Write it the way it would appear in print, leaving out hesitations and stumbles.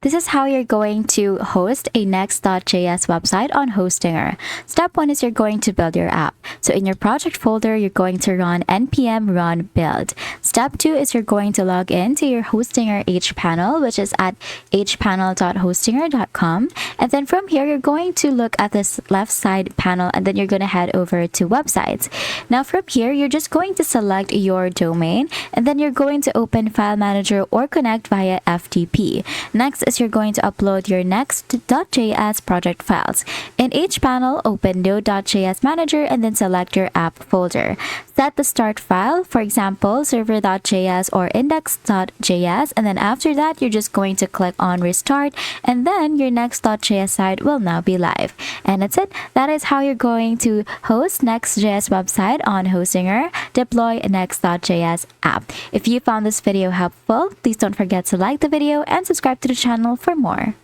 This is how you're going to host a Next.js website on Hostinger. Step 1 is you're going to build your app. So in your project folder, you're going to run npm run build. Step 2 is you're going to log in to your Hostinger hpanel, which is at hpanel.hostinger.com. And then from here, you're going to look at this left side panel, and then you're going to head over to websites. Now from here, you're just going to select your domain, and then you're going to open File Manager or connect via FTP. Next is you're going to upload your Next.js project files. In each panel, open Node.js Manager and then select your app folder. Set the start file, for example, server.js or index.js, and then after that, you're just going to click on restart, and then your Next.js site will now be live. And that's it. That is how you're going to host Next.js website on Hostinger, deploy a Next.js app. If you found this video helpful, please don't forget to like the video and subscribe to the channel for more.